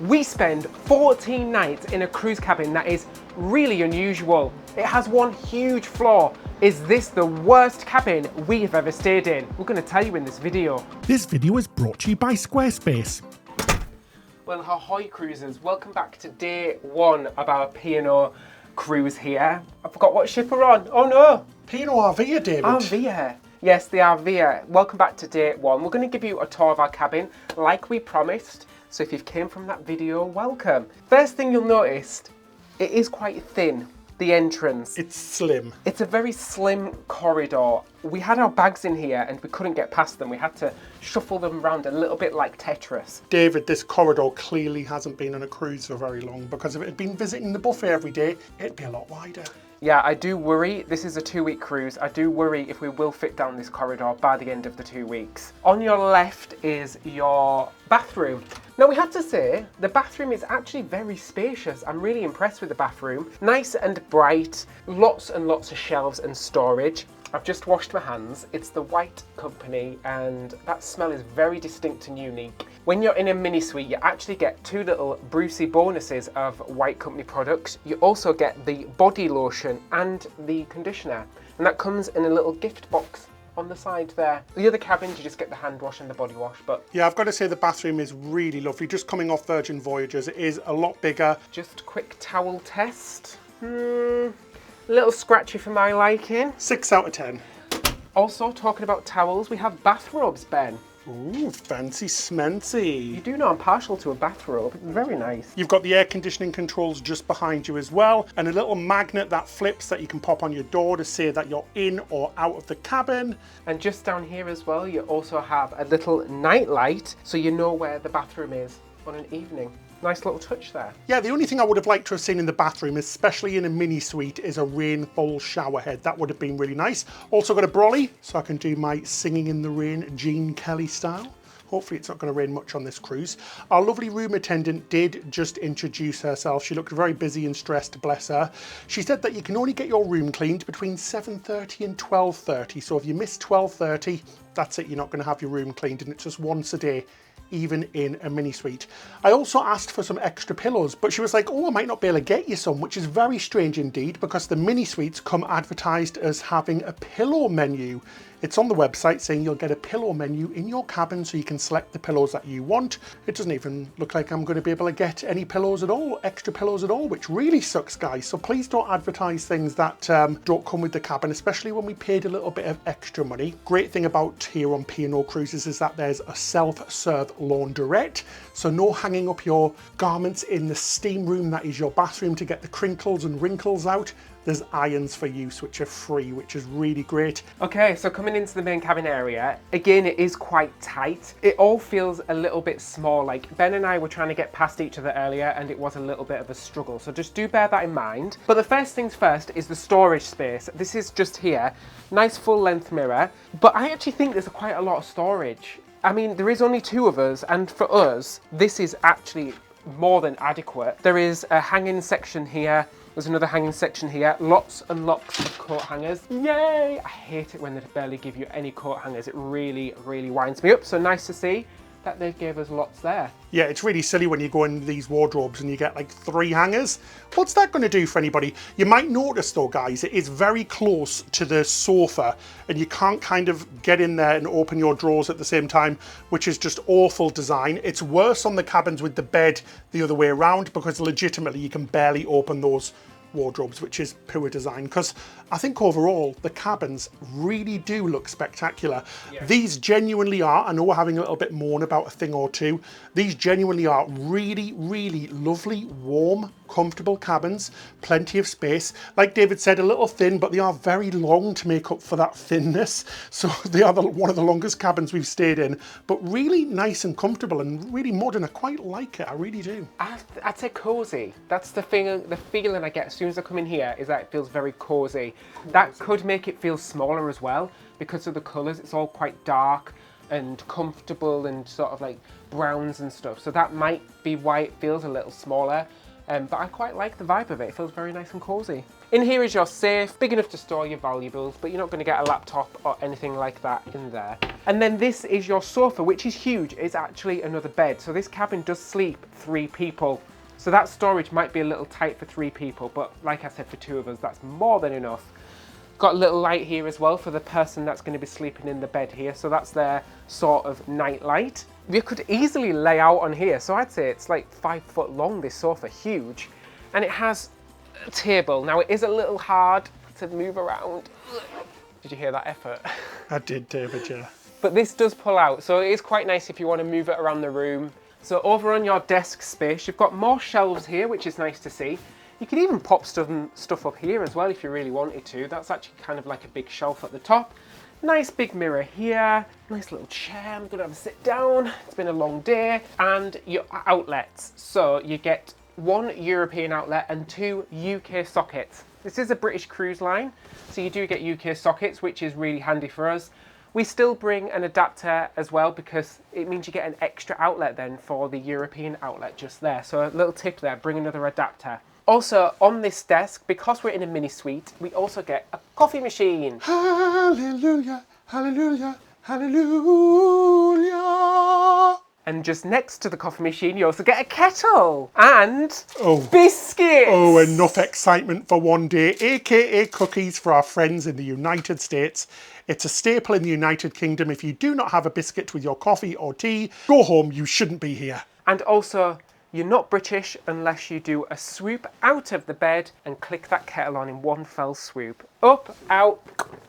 We spend 14 nights in a cruise cabin that is really unusual. It has one huge flaw. Is this the worst cabin we have ever stayed in? We're going to tell you in this video. This video is brought to you by Squarespace. Well, ahoy cruisers, welcome back to day one of our P&O cruise here. I forgot what ship we're on. Oh no! P&O Arvia, David. Arvia. Yes, the Arvia. Welcome back to day one. We're going to give you a tour of our cabin like we promised. So if you've came from that video, welcome. First thing you'll notice, it is quite thin, the entrance. It's slim. It's a very slim corridor. We had our bags in here and we couldn't get past them. We had to shuffle them around a little bit like Tetris. David, this corridor clearly hasn't been on a cruise for very long, because if it had been visiting the buffet every day, it'd be a lot wider. Yeah, I do worry. This is a 2-week cruise. I do worry if we will fit down this corridor by the end of the 2 weeks. On your left is your bathroom. Now we have to say, the bathroom is actually very spacious. I'm really impressed with the bathroom. Nice and bright, lots and lots of shelves and storage. I've just washed my hands. It's the White Company and that smell is very distinct and unique. When you're in a mini suite, you actually get 2 little Brucey bonuses of White Company products. You also get the body lotion and the conditioner, and that comes in a little gift box on the side there. The other cabins, you just get the hand wash and the body wash, but... Yeah, I've got to say the bathroom is really lovely. Just coming off Virgin Voyages, it is a lot bigger. Just quick towel test. A little scratchy for my liking. 6 out of 10. Also, talking about towels, we have bathrobes, Ben. Ooh, fancy smency. You do know I'm partial to a bathrobe. It's very nice. You've got the air conditioning controls just behind you as well, and a little magnet that flips that you can pop on your door to say that you're in or out of the cabin. And just down here as well, you also have a little night light, so you know where the bathroom is on an evening. Nice little touch there. Yeah, the only thing I would have liked to have seen in the bathroom, especially in a mini suite, is a rainfall shower head. That would have been really nice. Also got a brolly, so I can do my singing in the rain Gene Kelly style. Hopefully it's not going to rain much on this cruise. Our lovely room attendant did just introduce herself. She looked very busy and stressed, bless her. She said that you can only get your room cleaned between 7:30 and 12:30. So if you miss 12:30, that's it. You're not going to have your room cleaned, and it's just once a day, even in a mini suite. I also asked for some extra pillows, but she was like, oh, I might not be able to get you some, which is very strange indeed, because the mini suites come advertised as having a pillow menu. It's on the website saying you'll get a pillow menu in your cabin so you can select the pillows that you want. It doesn't even look like I'm going to be able to get any pillows at all, extra pillows at all, which really sucks, guys. So please don't advertise things that don't come with the cabin, especially when we paid a little bit of extra money. Great thing about here on P&O Cruises is that there's a self-serve laundrette, so no hanging up your garments in the steam room that is your bathroom to get the crinkles and wrinkles out. There's irons for use, which are free, which is really great. Okay, so coming into the main cabin area, again, it is quite tight. It all feels a little bit small. Like Ben and I were trying to get past each other earlier and it was a little bit of a struggle. So just do bear that in mind. But the first things first is the storage space. This is just here, nice full length mirror. But I actually think there's quite a lot of storage. I mean, there is only 2 of us, and for us, this is actually more than adequate. There is a hanging section here. There's another hanging section here. Lots and lots of coat hangers. Yay! I hate it when they barely give you any coat hangers. It really, really winds me up. So nice to see that they gave us lots there. Yeah, it's really silly when you go in these wardrobes and you get like 3 hangers. What's that going to do for anybody? You might notice though, guys, it is very close to the sofa and you can't kind of get in there and open your drawers at the same time, which is just awful design. It's worse on the cabins with the bed the other way around, because legitimately you can barely open those wardrobes, which is poor design, because I think overall the cabins really do look spectacular. Yeah. These genuinely are, I know we're having a little bit moan about a thing or two, these genuinely are really, really lovely, warm, comfortable cabins, plenty of space. Like David said, a little thin, but they are very long to make up for that thinness. So they are one of the longest cabins we've stayed in, but really nice and comfortable and really modern. I quite like it, I really do. I'd say cozy. That's the feeling I get as soon as I come in here, is that it feels very cozy. That could make it feel smaller as well, because of the colours. It's all quite dark and comfortable and sort of like browns and stuff. So that might be why it feels a little smaller. But I quite like the vibe of it. It feels very nice and cozy. In here is your safe, big enough to store your valuables, but you're not going to get a laptop or anything like that in there. And then this is your sofa, which is huge. It's actually another bed. So this cabin does sleep 3 people. So that storage might be a little tight for 3 people, but like I said, for 2 of us, that's more than enough. Got a little light here as well for the person that's going to be sleeping in the bed here. So that's their sort of night light. You could easily lay out on here. So I'd say it's like 5 foot long, this sofa, huge. And it has a table. Now it is a little hard to move around. Did you hear that effort? I did, David, yeah. But this does pull out. So it is quite nice if you want to move it around the room. So over on your desk space, you've got more shelves here, which is nice to see. You could even pop stuff up here as well if you really wanted to. That's actually kind of like a big shelf at the top. Nice big mirror here. Nice little chair. I'm going to have a sit down. It's been a long day. And your outlets. So you get 1 European outlet and 2 UK sockets. This is a British cruise line, so you do get UK sockets, which is really handy for us. We still bring an adapter as well because it means you get an extra outlet then for the European outlet just there. So a little tip there, bring another adapter. Also, on this desk, because we're in a mini suite, we also get a coffee machine. Hallelujah, hallelujah, hallelujah. And just next to the coffee machine, you also get a kettle and biscuits. Oh, enough excitement for one day, aka cookies for our friends in the United States. It's a staple in the United Kingdom. If you do not have a biscuit with your coffee or tea, go home, you shouldn't be here. And also, you're not British unless you do a swoop out of the bed and click that kettle on in one fell swoop. Up, out,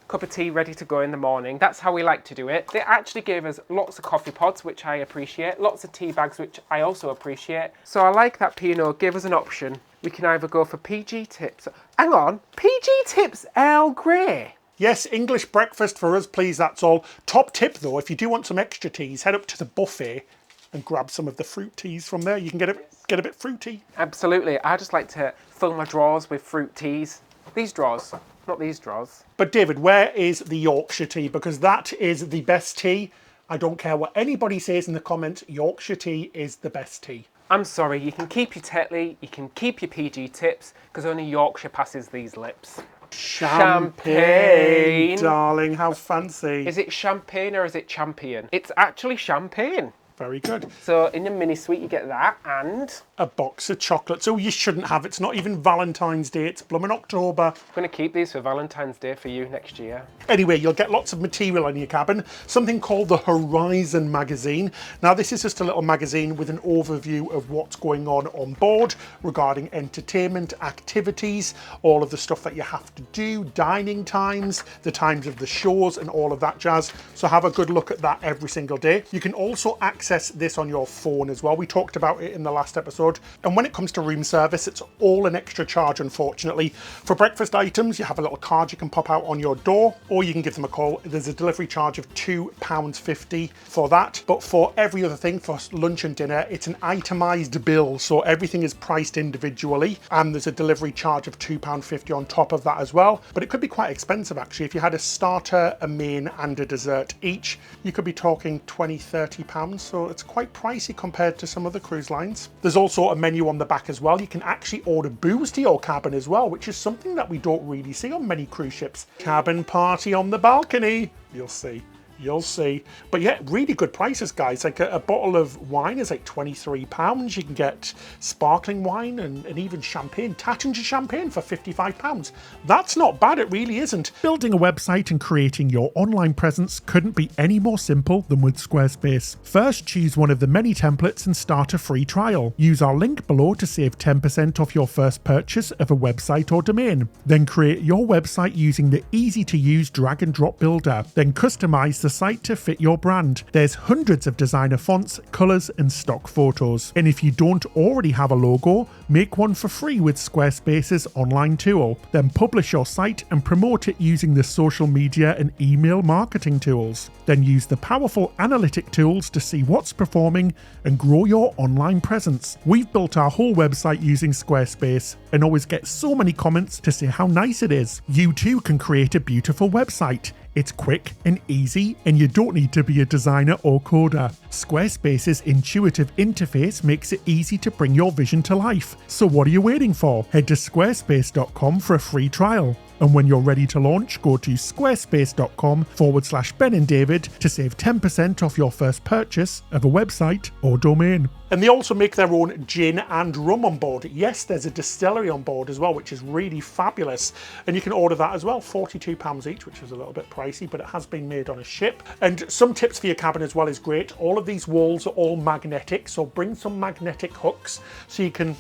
cup of tea ready to go in the morning. That's how we like to do it. They actually gave us lots of coffee pods, which I appreciate, lots of tea bags, which I also appreciate. So I like that P&O gave us an option. We can either go for PG tips. Hang on, PG tips Earl Grey. Yes, English breakfast for us, please, that's all. Top tip, though, if you do want some extra teas, head up to the buffet and grab some of the fruit teas from there. You can get a bit fruity. Absolutely. I just like to fill my drawers with fruit teas. These drawers, not these drawers. But David, where is the Yorkshire tea? Because that is the best tea. I don't care what anybody says in the comments, Yorkshire tea is the best tea. I'm sorry, you can keep your Tetley, you can keep your PG tips, because only Yorkshire passes these lips. Champagne, darling, how fancy. Is it champagne or is it champion? It's actually champagne. Very good. So in the mini suite you get that and a box of chocolates. Oh, you shouldn't have. It's not even Valentine's Day. It's blooming October. I'm going to keep these for Valentine's Day for you next year. Anyway, you'll get lots of material in your cabin. Something called the Horizon magazine. Now, this is just a little magazine with an overview of what's going on board regarding entertainment, activities, all of the stuff that you have to do, dining times, the times of the shows and all of that jazz. So have a good look at that every single day. You can also access this on your phone as well. We talked about it in the last episode. And when it comes to room service, it's all an extra charge, unfortunately. For breakfast items, you have a little card you can pop out on your door, or you can give them a call. There's a delivery charge of £2.50 for that. But for every other thing, for lunch and dinner, it's an itemised bill. So everything is priced individually. And there's a delivery charge of £2.50 on top of that as well. But it could be quite expensive, actually. If you had a starter, a main, and a dessert each, you could be talking £20, £30. So it's quite pricey compared to some other cruise lines. There's also a menu on the back as well. You can actually order booze to your cabin as well, which is something that we don't really see on many cruise ships. Cabin party on the balcony. You'll see. You'll see. But yeah, really good prices, guys. Like a bottle of wine is like £23. You can get sparkling wine and even champagne, Tattinger champagne for £55. That's not bad, it really isn't. Building a website and creating your online presence couldn't be any more simple than with Squarespace. First, choose one of the many templates and start a free trial. Use our link below to save 10% off your first purchase of a website or domain. Then create your website using the easy-to-use drag and drop builder. Then customize the site to fit your brand. There's hundreds of designer fonts, colours and stock photos. And if you don't already have a logo, make one for free with Squarespace's online tool. Then publish your site and promote it using the social media and email marketing tools. Then use the powerful analytic tools to see what's performing and grow your online presence. We've built our whole website using Squarespace and always get so many comments to say how nice it is. You too can create a beautiful website. It's quick and easy, and you don't need to be a designer or coder. Squarespace's intuitive interface makes it easy to bring your vision to life. So what are you waiting for? Head to squarespace.com for a free trial. And when you're ready to launch, go to squarespace.com/Ben and David to save 10% off your first purchase of a website or domain. And they also make their own gin and rum on board. Yes, there's a distillery on board as well, which is really fabulous. And you can order that as well, £42 each, which is a little bit pricey, but it has been made on a ship. And some tips for your cabin as well is great. All of these walls are all magnetic, so bring some magnetic hooks so you can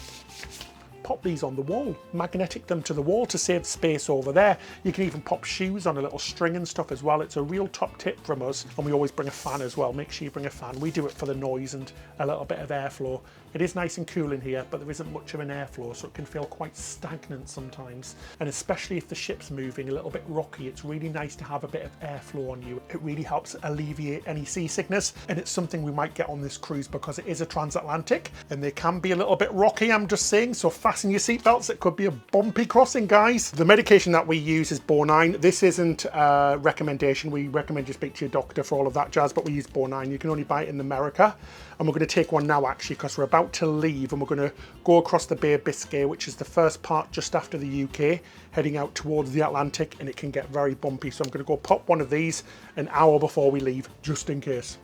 pop these on the wall, magnetic them to the wall to save space over there. You can even pop shoes on a little string and stuff as well. It's a real top tip from us, and we always bring a fan as well. Make sure you bring a fan. We do it for the noise and a little bit of airflow. It is nice and cool in here, but there isn't much of an airflow, so it can feel quite stagnant sometimes. And especially if the ship's moving a little bit rocky, it's really nice to have a bit of airflow on you. It really helps alleviate any seasickness, and it's something we might get on this cruise because it is a transatlantic and they can be a little bit rocky, I'm just saying, so fasten your seatbelts. It could be a bumpy crossing, guys. The medication that we use is Bonine. This isn't a recommendation. We recommend you speak to your doctor for all of that jazz, but we use Bonine. You can only buy it in America. And we're going to take one now, actually, because we're about to leave and we're going to go across the Bay of Biscay, which is the first part just after the UK, heading out towards the Atlantic, and it can get very bumpy. So I'm going to go pop one of these an hour before we leave, just in case.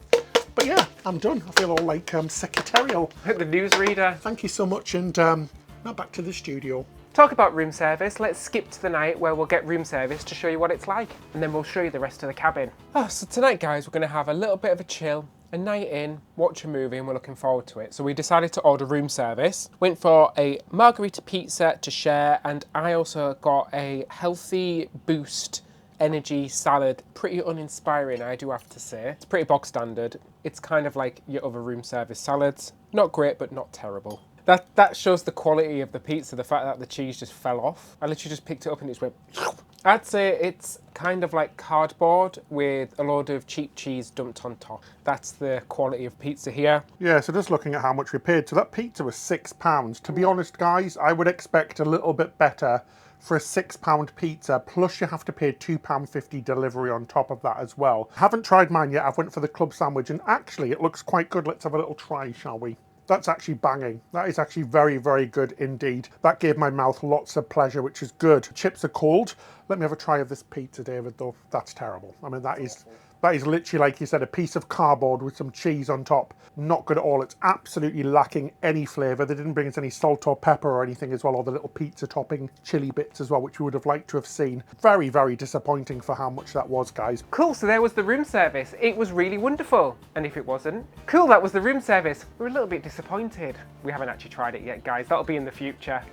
But yeah, I'm done. I feel all like secretarial. The newsreader. Thank you so much, and now back to the studio. Talk about room service. Let's skip to the night where we'll get room service to show you what it's like, and then we'll show you the rest of the cabin. So tonight, guys, we're going to have a little bit of a chill, a night in, watch a movie, and we're looking forward to it. So we decided to order room service. Went for a margarita pizza to share, and I also got a healthy boost energy salad. Pretty uninspiring, I do have to say. It's pretty bog standard. It's kind of like your other room service salads. Not great, but not terrible. That shows the quality of the pizza, the fact that the cheese just fell off. I literally just picked it up and it just went... I'd say it's kind of like cardboard with a load of cheap cheese dumped on top. That's the quality of pizza here. Yeah, so just looking at how much we paid. So that pizza was £6. To be honest, guys, I would expect a little bit better for a £6 pizza, plus you have to pay £2.50 delivery on top of that as well. Haven't tried mine yet. I've went for the club sandwich, and actually it looks quite good. Let's have a little try, shall we? That's actually banging. That is actually very, very good indeed. That gave my mouth lots of pleasure, which is good. Chips are cold. Let me have a try of this pizza, David, though. That's terrible. I mean, that is literally, like you said, a piece of cardboard with some cheese on top. Not good at all. It's absolutely lacking any flavour. They didn't bring us any salt or pepper or anything as well, or the little pizza topping chili bits as well, which we would have liked to have seen. Very, very disappointing for how much that was, guys. Cool, so there was the room service. It was really wonderful. And if it wasn't, cool, that was the room service. We're a little bit disappointed. We haven't actually tried it yet, guys. That'll be in the future.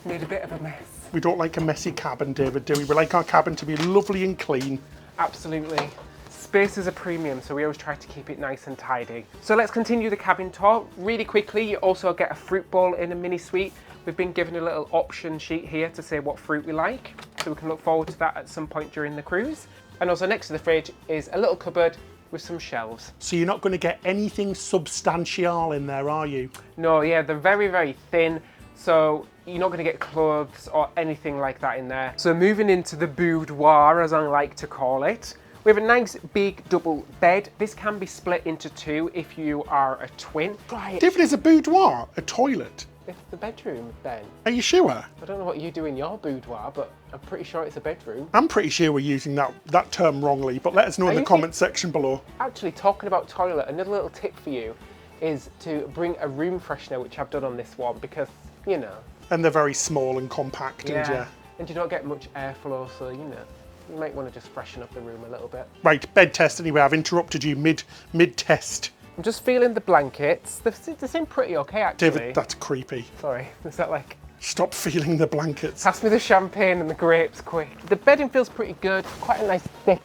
Made a bit of a mess. We don't like a messy cabin, David, do we? We like our cabin to be lovely and clean. Absolutely. Space is a premium, so we always try to keep it nice and tidy. So let's continue the cabin tour. Really quickly, you also get a fruit bowl in a mini suite. We've been given a little option sheet here to say what fruit we like, so we can look forward to that at some point during the cruise. And also next to the fridge is a little cupboard with some shelves. So you're not going to get anything substantial in there, are you? No, yeah, they're very, very thin, so you're not going to get clothes or anything like that in there. So moving into the boudoir, as I like to call it, we have a nice big double bed. This can be split into two if you are a twin. Right. David, is a boudoir a toilet? It's the bedroom, Ben. Are you sure? I don't know what you do in your boudoir, but I'm pretty sure it's a bedroom. I'm pretty sure we're using that term wrongly, but let us know in the comment section below. Actually, talking about toilet, another little tip for you is to bring a room freshener, which I've done on this one, because, you know. And they're very small and compact, yeah. And you don't get much airflow, so, you know. You might want to just freshen up the room a little bit. Right, bed test anyway. I've interrupted you mid-test. I'm just feeling the blankets. They seem pretty okay, actually. David, that's creepy. Sorry, is that like... Stop feeling the blankets. Pass me the champagne and the grapes, quick. The bedding feels pretty good. Quite a nice thick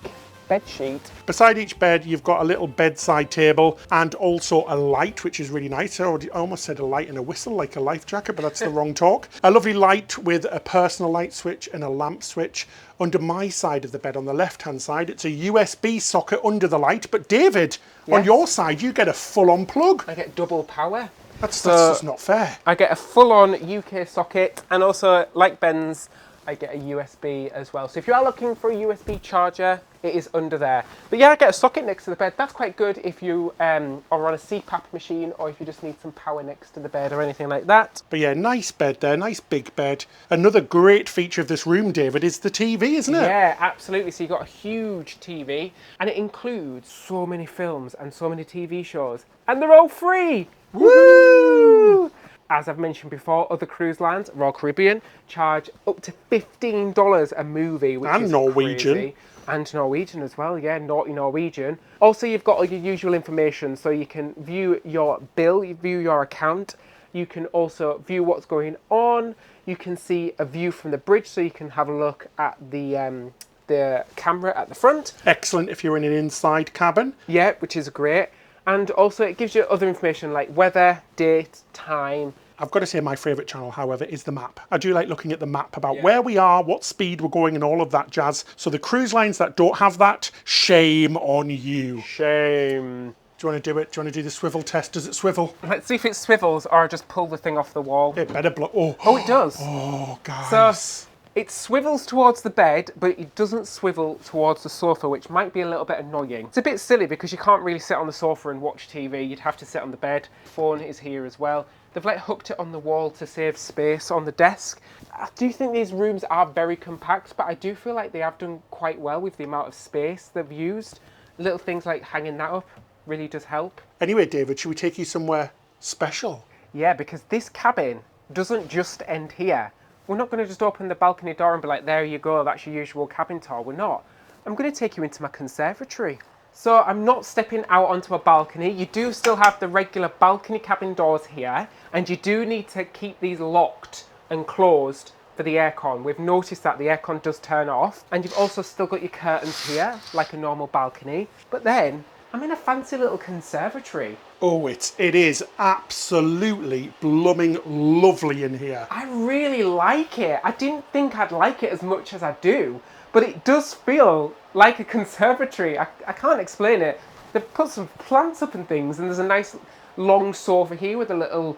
bed sheet. Beside each bed, you've got a little bedside table and also a light, which is really nice. I almost said a light and a whistle, like a life jacket, but that's the wrong talk. A lovely light with a personal light switch and a lamp switch. Under my side of the bed, on the left-hand side, it's a USB socket under the light. But David, on your side, you get a full-on plug. I get double power. That's just not fair. I get a full-on UK socket, and also, like Ben's, I get a USB as well. So if you are looking for a USB charger, it is under there. But yeah, I get a socket next to the bed. That's quite good if you are on a CPAP machine or if you just need some power next to the bed or anything like that. But yeah, nice bed there, nice big bed. Another great feature of this room, David, is the TV, isn't it? Yeah, absolutely. So you've got a huge TV and it includes so many films and so many TV shows. And they're all free! Woo! As I've mentioned before, other cruise lines, Royal Caribbean, charge up to $15 a movie, which is Norwegian. Crazy. And Norwegian as well, yeah, naughty Norwegian. Also, you've got all your usual information, so you can view your bill, you view your account. You can also view what's going on. You can see a view from the bridge, so you can have a look at the camera at the front. Excellent if you're in an inside cabin. Yeah, which is great. And also it gives you other information like weather, date, time. I've got to say my favourite channel, however, is the map. I do like looking at the map about where we are, what speed we're going and all of that jazz. So the cruise lines that don't have that, shame on you. Shame. Do you want to do it? Do you want to do the swivel test? Does it swivel? Let's see if it swivels or just pull the thing off the wall. It better blow. Oh, it does. Oh, guys. So it swivels towards the bed, but it doesn't swivel towards the sofa, which might be a little bit annoying. It's a bit silly because you can't really sit on the sofa and watch TV. You'd have to sit on the bed. Phone is here as well. They've like hooked it on the wall to save space on the desk. I do think these rooms are very compact, but I do feel like they have done quite well with the amount of space they've used. Little things like hanging that up really does help. Anyway, David, should we take you somewhere special? Yeah, because this cabin doesn't just end here. We're not going to just open the balcony door and be like, there you go, that's your usual cabin tour. We're not. I'm going to take you into my conservatory. So I'm not stepping out onto a balcony. You do still have the regular balcony cabin doors here, and you do need to keep these locked and closed for the aircon. We've noticed that the aircon does turn off, and you've also still got your curtains here, like a normal balcony. But then, I'm in a fancy little conservatory. Oh, it is absolutely blooming lovely in here. I really like it. I didn't think I'd like it as much as I do, but it does feel like a conservatory. I can't explain it. They've put some plants up and things, and there's a nice long sofa here with a little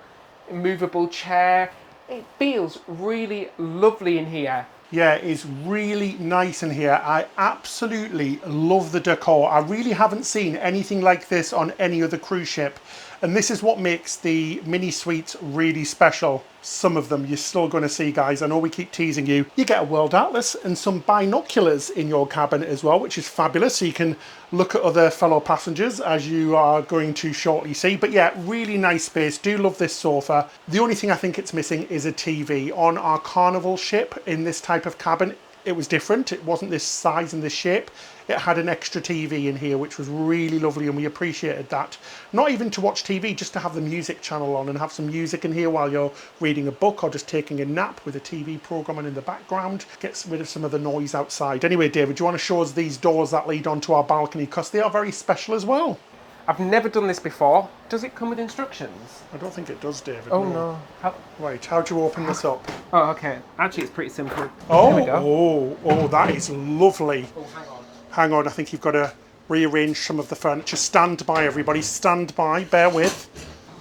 movable chair. It feels really lovely in here. Yeah, it's really nice in here. I absolutely love the decor. I really haven't seen anything like this on any other cruise ship. And this is what makes the mini suites really special. Some of them you're still going to see, guys. I know we keep teasing you. You get a world atlas and some binoculars in your cabin as well, which is fabulous. So you can look at other fellow passengers, as you are going to shortly see. But yeah, really nice space. Do love this sofa. The only thing I think it's missing is a TV. On our Carnival ship in this type of cabin, it was different. It wasn't this size and this shape. It had an extra TV in here, which was really lovely, and we appreciated that. Not even to watch TV, just to have the music channel on and have some music in here while you're reading a book or just taking a nap with a TV programming in the background. Gets rid of some of the noise outside. Anyway, David, do you want to show us these doors that lead onto our balcony? Because they are very special as well. I've never done this before. Does it come with instructions? I don't think it does, David. Oh no. Right, how do you open this up? Oh, okay. Actually, it's pretty simple. Oh, There we go. oh, that is lovely. Oh, hang on. Hang on, I think you've got to rearrange some of the furniture. Stand by, everybody. Stand by. Bear with.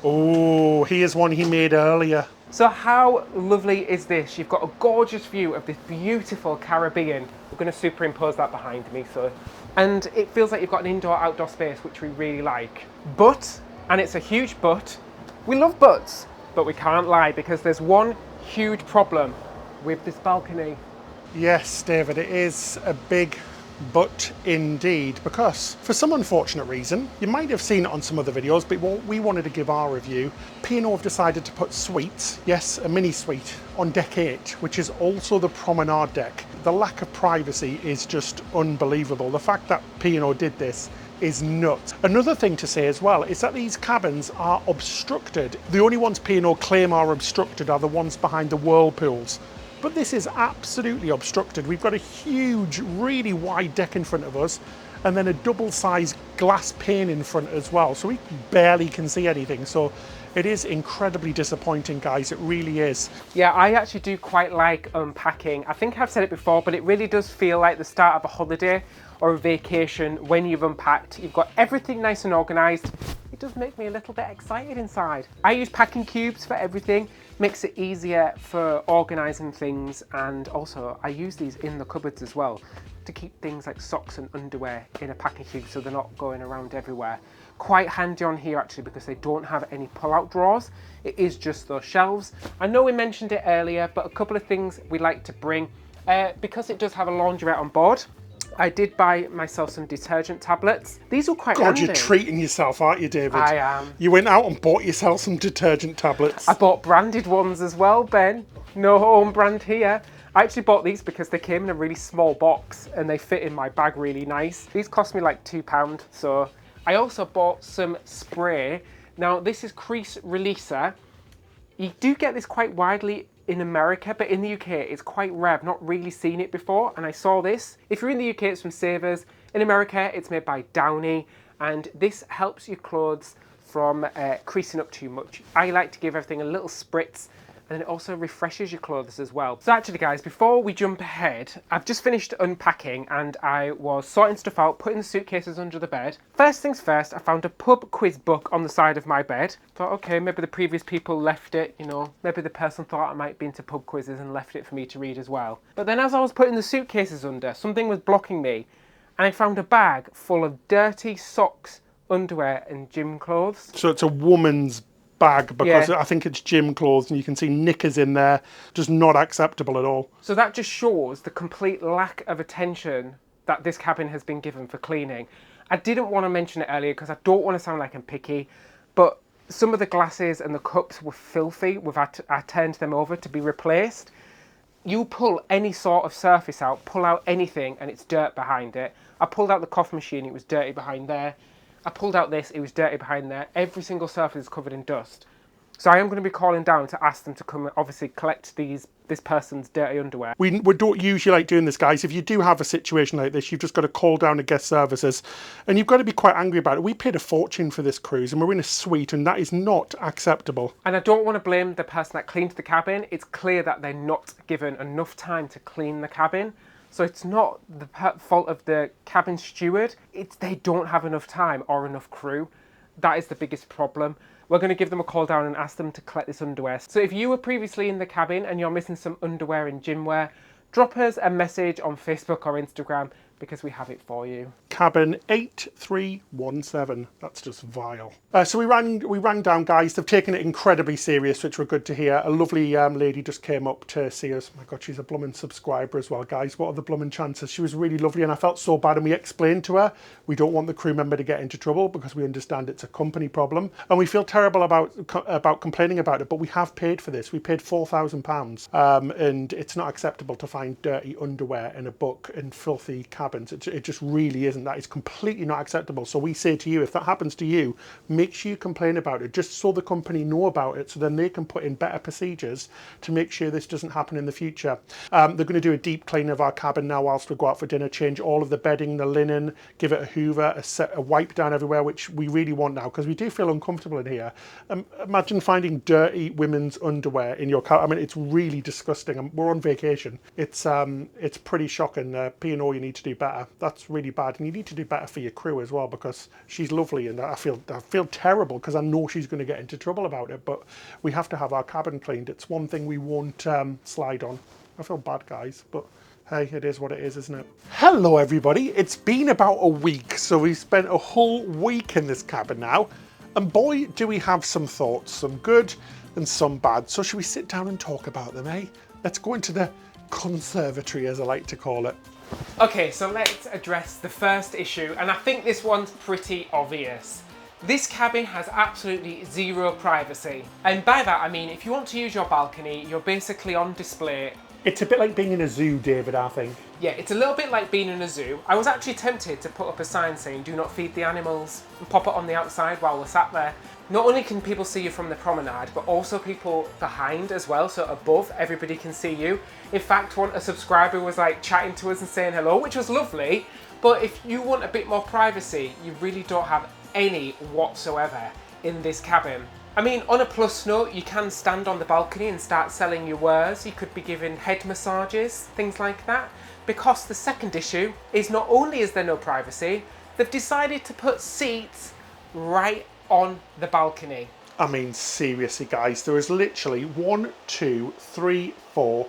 Oh, here's one he made earlier. So how lovely is this? You've got a gorgeous view of this beautiful Caribbean. We're going to superimpose that behind me. And it feels like you've got an indoor-outdoor space, which we really like. But, and it's a huge but, we love buts, but we can't lie because there's one huge problem with this balcony. Yes, David, it is a big but indeed, because for some unfortunate reason, you might have seen it on some other videos, but we wanted to give our review. P&O have decided to put suites, yes, a mini suite, on deck 8, which is also the promenade deck. The lack of privacy is just unbelievable. The fact that P&O did this is nuts. Another thing to say as well is that these cabins are obstructed. The only ones P&O claim are obstructed are the ones behind the whirlpools. But this is absolutely obstructed. We've got a huge, really wide deck in front of us, and then a double-sized glass pane in front as well. So we barely can see anything. So it is incredibly disappointing, guys. It really is. Yeah, I actually do quite like Unpacking. I think I've said it before, but it really does feel like the start of a holiday or a vacation when you've unpacked. You've got everything nice and organised. It does make me a little bit excited inside. I use packing cubes for everything. Makes it easier for organising things, and also I use these in the cupboards as well to keep things like socks and underwear in a packing cube so they're not going around everywhere. Quite handy on here actually because they don't have any pull-out drawers. It is just those shelves. I know we mentioned it earlier, but a couple of things we like to bring. Because it does have a laundrette on board, I did buy myself some detergent tablets. These are quite handy. You're treating yourself, aren't you, David? I am. You went out and bought yourself some detergent tablets. I bought branded ones as well, Ben. No home brand here. I actually bought these because they came in a really small box and they fit in my bag really nice. These cost me like £2, so I also bought some spray. Now this is crease releaser. You do get this quite widely in America, but in the UK it's quite rare. I've not really seen it before, and I saw this. If you're in the UK, it's from Savers. In America, it's made by Downy, and this helps your clothes from creasing up too much. I like to give everything a little spritz, and it also refreshes your clothes as well. So actually guys, before we jump ahead, I've just finished unpacking and I was sorting stuff out, putting the suitcases under the bed. First things first, I found a pub quiz book on the side of my bed. Thought, okay, maybe the previous people left it, you know, maybe the person thought I might be into pub quizzes and left it for me to read as well. But then as I was putting the suitcases under, something was blocking me, and I found a bag full of dirty socks, underwear and gym clothes. So it's a woman's bag because I think it's gym clothes and you can see knickers in there. Just not acceptable at all. So that just shows the complete lack of attention that this cabin has been given for cleaning. I didn't want to mention it earlier because I don't want to sound like I'm picky, but some of the glasses and the cups were filthy. I turned them over to be replaced. You pull any sort of surface out, pull out anything and it's dirt behind it. I pulled out the coffee machine, it was dirty behind there. I pulled out this, it was dirty behind there. Every single surface is covered in dust. So I am going to be calling down to ask them to come and obviously collect this person's dirty underwear. We don't usually like doing this, guys. If you do have a situation like this, you've just got to call down to guest services and you've got to be quite angry about it. We paid a fortune for this cruise and we're in a suite and that is not acceptable. And I don't want to blame the person that cleaned the cabin. It's clear that they're not given enough time to clean the cabin. So it's not the fault of the cabin steward, it's they don't have enough time or enough crew. That is the biggest problem. We're going to give them a call down and ask them to collect this underwear. So if you were previously in the cabin and you're missing some underwear and gym wear, drop us a message on Facebook or Instagram because we have it for you. Cabin 8317. That's just vile. So we rang down, guys. They've taken it incredibly serious, which we're good to hear. A lovely lady just came up to see us. My God, she's a blooming subscriber as well, guys. What are the blooming chances? She was really lovely and I felt so bad, and we explained to her we don't want the crew member to get into trouble because we understand it's a company problem and we feel terrible about complaining about it, but we have paid for this. We paid £4,000 and it's not acceptable to find dirty underwear in a book in filthy cabins. It just really isn't. That is completely not acceptable. So we say to you, if that happens to you, make sure you complain about it just so the company know about it, so then they can put in better procedures to make sure this doesn't happen in the future. They're going to do a deep clean of our cabin now whilst we go out for dinner, change all of the bedding, the linen, give it a hoover, a wipe down everywhere, which we really want now because we do feel uncomfortable in here. Imagine finding dirty women's underwear in your cabin. I mean, it's really disgusting. We're on vacation. It's pretty shocking. P&O, you need to do better. That's really bad, and you need to do better for your crew as well because she's lovely, and I feel terrible because I know she's going to get into trouble about it. But we have to have our cabin cleaned. It's one thing we won't slide on. I feel bad, guys, but hey, it is what it is, isn't it? Hello, everybody. It's been about a week, so we've spent a whole week in this cabin now, and boy, do we have some thoughts, some good and some bad. So should we sit down and talk about them, eh? Let's go into the conservatory, as I like to call it. Okay, so let's address the first issue, and I think this one's pretty obvious. This cabin has absolutely zero privacy. And by that I mean if you want to use your balcony, you're basically on display. It's a bit like being in a zoo, David, I think. Yeah, it's a little bit like being in a zoo. I was actually tempted to put up a sign saying do not feed the animals and pop it on the outside while we're sat there. Not only can people see you from the promenade, but also people behind as well, so above, everybody can see you. In fact, a subscriber was like chatting to us and saying hello, which was lovely, but if you want a bit more privacy, you really don't have any whatsoever in this cabin. I mean, on a plus note, you can stand on the balcony and start selling your wares. You could be given head massages, things like that. Because the second issue is not only is there no privacy, they've decided to put seats right on the balcony. I mean, seriously, guys, there is literally 1, 2, 3, 4,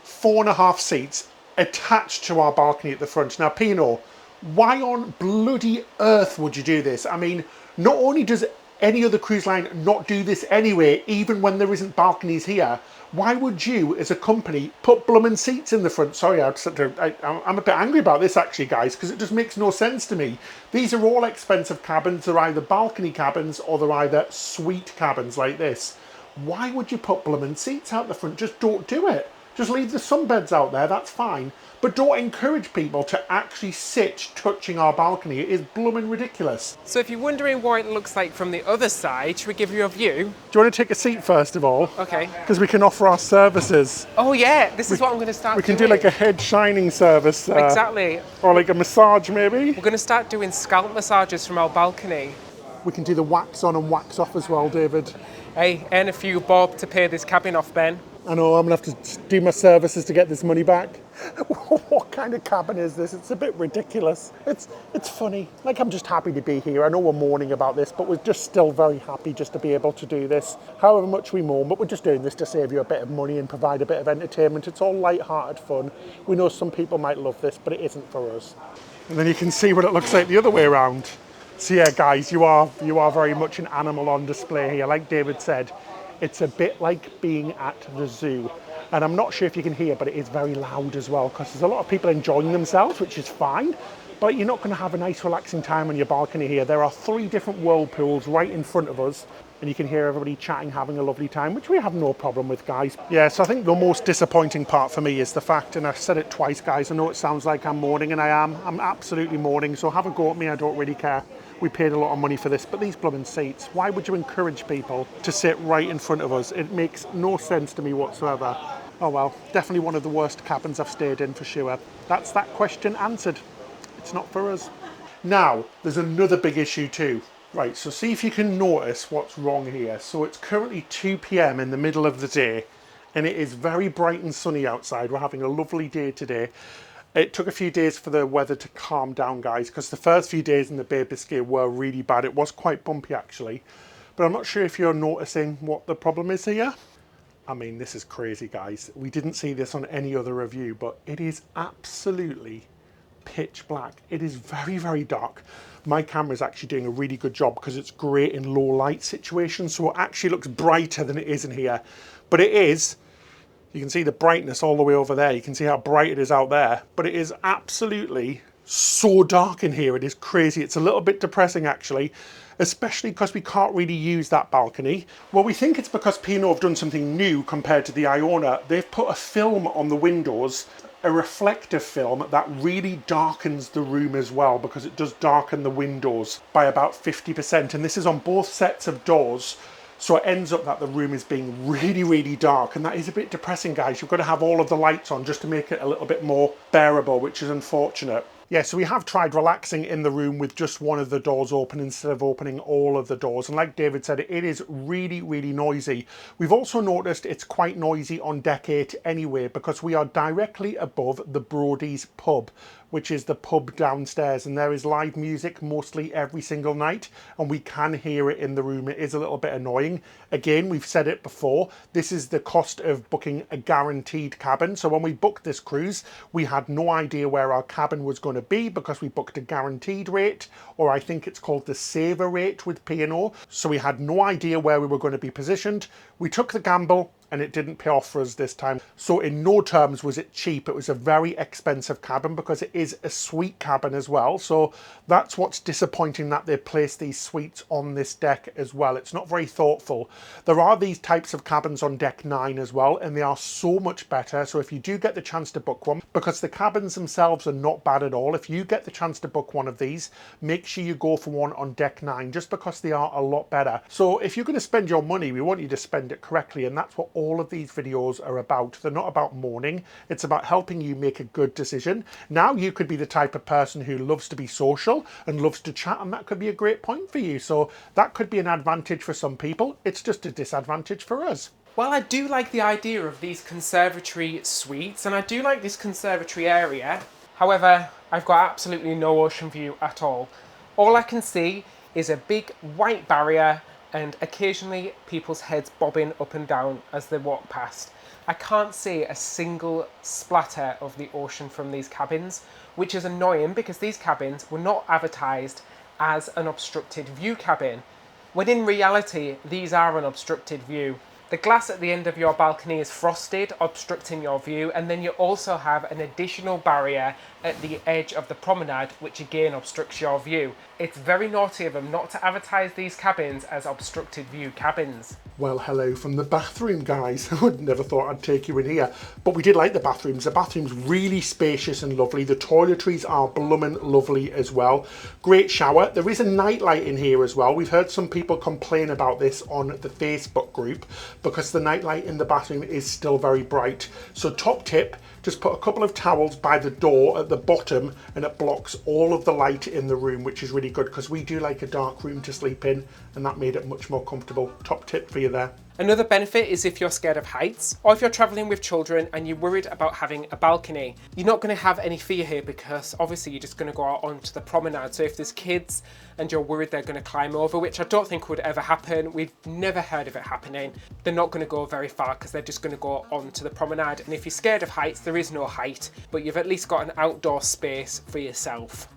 4.5 seats attached to our balcony at the front. Now, Pino, why on bloody earth would you do this? I mean, not only does any other cruise line not do this anyway, even when there isn't balconies here, why would you, as a company, put bloomin' seats in the front? Sorry, I'm a bit angry about this, actually, guys, because it just makes no sense to me. These are all expensive cabins. They're either balcony cabins or they're either suite cabins like this. Why would you put bloomin' seats out the front? Just don't do it. Just leave the sunbeds out there, that's fine. But don't encourage people to actually sit touching our balcony. It is blooming ridiculous. So if you're wondering what it looks like from the other side, should we give you a view? Do you want to take a seat first of all? Okay. Because we can offer our services. Oh yeah, this is what I'm going to start We can doing. do like a head shining service. Exactly. Or like a massage maybe. We're going to start doing scalp massages from our balcony. We can do the wax on and wax off as well, David. Hey, earn a few bob to pay this cabin off, Ben. I know, I'm going to have to do my services to get this money back. What kind of cabin is this? It's a bit ridiculous. It's funny. Like, I'm just happy to be here. I know we're mourning about this, but we're just still very happy just to be able to do this. However much we mourn, but we're just doing this to save you a bit of money and provide a bit of entertainment. It's all light-hearted fun. We know some people might love this, but it isn't for us. And then you can see what it looks like the other way around. So yeah, guys, you are very much an animal on display here. Like David said, it's a bit like being at the zoo. And I'm not sure if you can hear, but it is very loud as well, because there's a lot of people enjoying themselves, which is fine. But you're not going to have a nice relaxing time on your balcony here. There are 3 different whirlpools right in front of us, and you can hear everybody chatting, having a lovely time, which we have no problem with, guys. Yeah, so I think the most disappointing part for me is the fact, and I've said it twice, guys, I know it sounds like I'm mourning, and I am. I'm absolutely mourning, so have a go at me, I don't really care. We paid a lot of money for this, but these blooming seats, why would you encourage people to sit right in front of us? It makes no sense to me whatsoever. Oh well, definitely one of the worst cabins I've stayed in for sure. That's that question answered. It's not for us. Now, there's another big issue too. Right, so see if you can notice what's wrong here. So it's currently 2 p.m. in the middle of the day, and it is very bright and sunny outside. We're having a lovely day today. It took a few days for the weather to calm down, guys, because the first few days in the Bay Biscay were really bad. It was quite bumpy, actually. But I'm not sure if you're noticing what the problem is here. I mean, this is crazy, guys. We didn't see this on any other review, but it is absolutely pitch black. It is very, very dark. My camera is actually doing a really good job because it's great in low light situations, so it actually looks brighter than it is in here. But it is... You can see the brightness all the way over there. You can see how bright it is out there. But it is absolutely so dark in here. It is crazy. It's a little bit depressing, actually, especially because we can't really use that balcony. Well, we think it's because P&O have done something new compared to the Iona. They've put a film on the windows, a reflective film that really darkens the room as well, because it does darken the windows by about 50%. And this is on both sets of doors. So it ends up that the room is being really, really dark, and that is a bit depressing, guys. You've got to have all of the lights on just to make it a little bit more bearable, which is unfortunate. Yeah, so we have tried relaxing in the room with just one of the doors open instead of opening all of the doors. And like David said, it is really, really noisy. We've also noticed it's quite noisy on deck 8 anyway, because we are directly above the Brody's pub, which is the pub downstairs, and there is live music mostly every single night, and we can hear it in the room. It is a little bit annoying. Again, we've said it before, this is the cost of booking a guaranteed cabin. So when we booked this cruise, we had no idea where our cabin was going to be because we booked a guaranteed rate, or I think it's called the saver rate with P&O. So we had no idea where we were going to be positioned. We took the gamble, and it didn't pay off for us this time. So in no terms was it cheap. It was a very expensive cabin because it is a suite cabin as well. So that's what's disappointing, that they place these suites on this deck as well. It's not very thoughtful. There are these types of cabins on deck 9 as well, and they are so much better. So if you do get the chance to book one, because the cabins themselves are not bad at all, if you get the chance to book one of these, make sure you go for one on deck 9, just because they are a lot better. So if you're going to spend your money, we want you to spend it correctly, and that's what all of these videos are about. They're not about mourning. It's about helping you make a good decision. Now, you could be the type of person who loves to be social and loves to chat, and that could be a great point for you. So that could be an advantage for some people. It's just a disadvantage for us. Well, I do like the idea of these conservatory suites, and I do like this conservatory area. However, I've got absolutely no ocean view at all. All I can see is a big white barrier and occasionally people's heads bobbing up and down as they walk past. I can't see a single splatter of the ocean from these cabins, which is annoying because these cabins were not advertised as an obstructed view cabin, when in reality these are an obstructed view. The glass at the end of your balcony is frosted, obstructing your view, and then you also have an additional barrier at the edge of the promenade, which again obstructs your view. It's very naughty of them not to advertise these cabins as obstructed view cabins. Well, hello from the bathroom, guys. I would never thought I'd take you in here, but we did like the bathrooms. The bathroom's really spacious and lovely. The toiletries are bloomin' lovely as well. Great shower. There is a nightlight in here as well. We've heard some people complain about this on the Facebook group because the nightlight in the bathroom is still very bright. So top tip, just put a couple of towels by the door at the bottom and it blocks all of the light in the room, which is really good because we do like a dark room to sleep in, and that made it much more comfortable. Top tip for you there. Another benefit is if you're scared of heights, or if you're traveling with children and you're worried about having a balcony. You're not going to have any fear here because obviously you're just going to go out onto the promenade. So if there's kids and you're worried they're going to climb over, which I don't think would ever happen, we've never heard of it happening, they're not going to go very far because they're just going to go onto the promenade. And if you're scared of heights, there is no height, but you've at least got an outdoor space for yourself.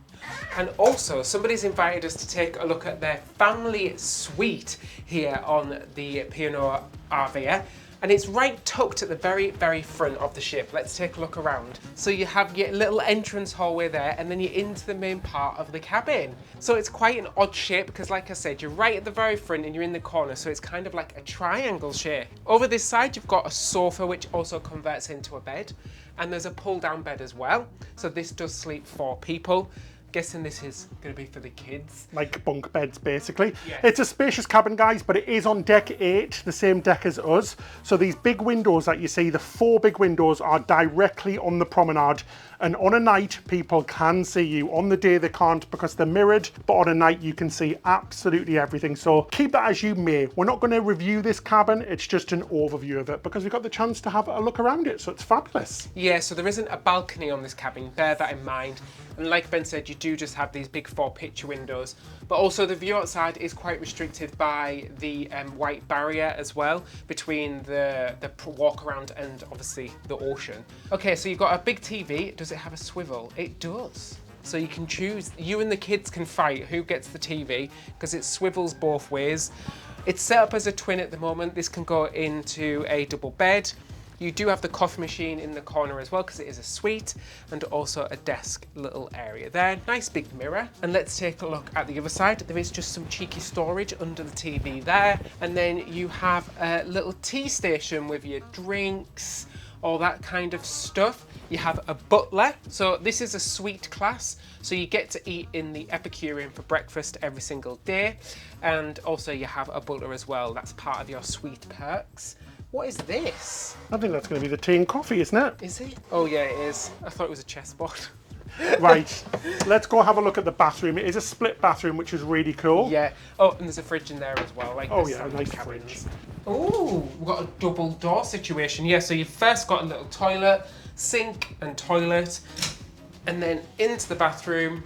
And also, somebody's invited us to take a look at their family suite here on the P&O Arvia. And it's right tucked at the very, very front of the ship. Let's take a look around. So you have your little entrance hallway there, and then you're into the main part of the cabin. So it's quite an odd shape because, like I said, you're right at the very front and you're in the corner. So it's kind of like a triangle shape. Over this side, you've got a sofa, which also converts into a bed. And there's a pull-down bed as well. So this does sleep 4 people. Guessing this is going to be for the kids. Like bunk beds, basically. Yeah. It's a spacious cabin, guys, but it is on deck 8, the same deck as us. So these big windows that you see, the 4 big windows are directly on the promenade. And on a night, people can see you. On the day, they can't because they're mirrored, but on a night, you can see absolutely everything. So keep that as you may. We're not going to review this cabin. It's just an overview of it because we got the chance to have a look around it. So it's fabulous. Yeah, so there isn't a balcony on this cabin. Bear that in mind. And like Ben said, you do just have these big 4 picture windows. But also the view outside is quite restricted by the white barrier as well between the walk around and obviously the ocean. Okay, so you've got a big TV. Does it have a swivel? It does. So you can choose, you and the kids can fight who gets the TV because it swivels both ways. It's set up as a twin at the moment. This can go into a double bed. You do have the coffee machine in the corner as well because it is a suite, and also a desk little area there. Nice big mirror. And let's take a look at the other side. There is just some cheeky storage under the TV there. And then you have a little tea station with your drinks, all that kind of stuff. You have a butler. So this is a suite class. So you get to eat in the Epicurean for breakfast every single day. And also you have a butler as well. That's part of your suite perks. What is this? I think that's going to be the tea and coffee, isn't it? Is it? Oh yeah, it is. I thought it was a chessboard. Right, let's go have a look at the bathroom. It is a split bathroom, which is really cool. Yeah. Oh, and there's a fridge in there as well. Like Oh yeah, a nice fridge. Oh, we've got a double door situation. Yeah, so you've first got a little toilet, sink and toilet, and then into the bathroom.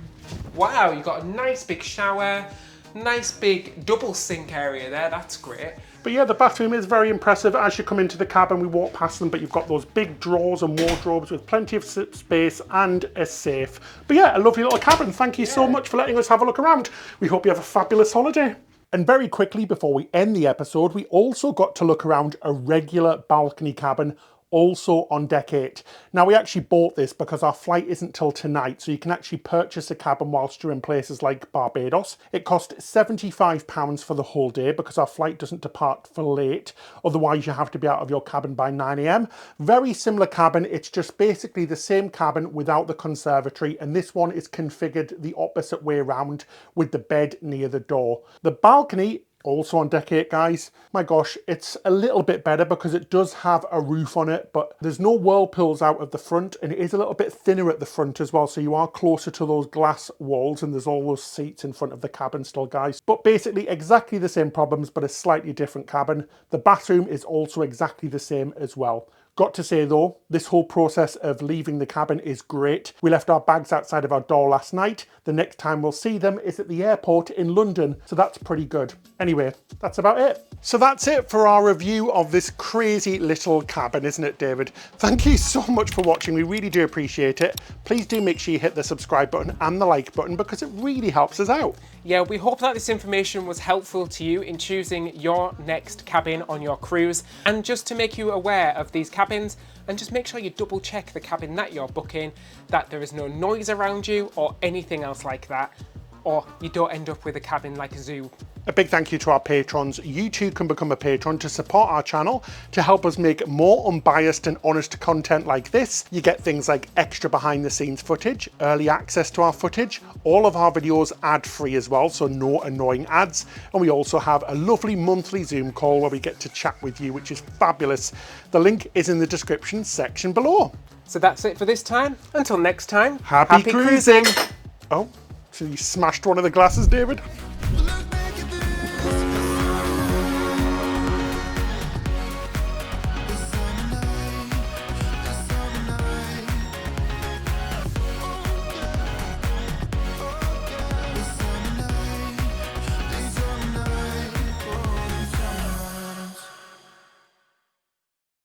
Wow, you've got a nice big shower, nice big double sink area there. That's great. But yeah, the bathroom is very impressive. As you come into the cabin, we walk past them, but you've got those big drawers and wardrobes with plenty of space and a safe. But yeah, a lovely little cabin. Thank you so much for letting us have a look around. We hope you have a fabulous holiday. And very quickly, before we end the episode, we also got to look around a regular balcony cabin also on deck 8. Now we actually bought this because our flight isn't till tonight, so you can actually purchase a cabin whilst you're in places like Barbados. It cost £75 for the whole day because our flight doesn't depart for late, otherwise you have to be out of your cabin by 9 AM. Very similar cabin, it's just basically the same cabin without the conservatory, and this one is configured the opposite way around with the bed near the door. The balcony also on deck 8, guys. My gosh, it's a little bit better because it does have a roof on it, but there's no whirlpools out of the front, and it is a little bit thinner at the front as well, so you are closer to those glass walls, and there's all those seats in front of the cabin still, guys. But basically exactly the same problems, but a slightly different cabin. The bathroom is also exactly the same as well. Got to say though, this whole process of leaving the cabin is great. We left our bags outside of our door last night. The next time we'll see them is at the airport in London, so that's pretty good. Anyway, that's about it. So that's it for our review of this crazy little cabin, isn't it, David? Thank you so much for watching. We really do appreciate it. Please do make sure you hit the subscribe button and the like button because it really helps us out. Yeah, we hope that this information was helpful to you in choosing your next cabin on your cruise. And just to make you aware of these cabins, and just make sure you double check the cabin that you're booking, that there is no noise around you or anything else like that, or you don't end up with a cabin like a zoo. A big thank you to our patrons. You too can become a patron to support our channel, to help us make more unbiased and honest content like this. You get things like extra behind the scenes footage, early access to our footage, all of our videos ad-free as well, so no annoying ads. And we also have a lovely monthly Zoom call where we get to chat with you, which is fabulous. The link is in the description section below. So that's it for this time. Until next time, Happy cruising! Oh, so you smashed one of the glasses, David?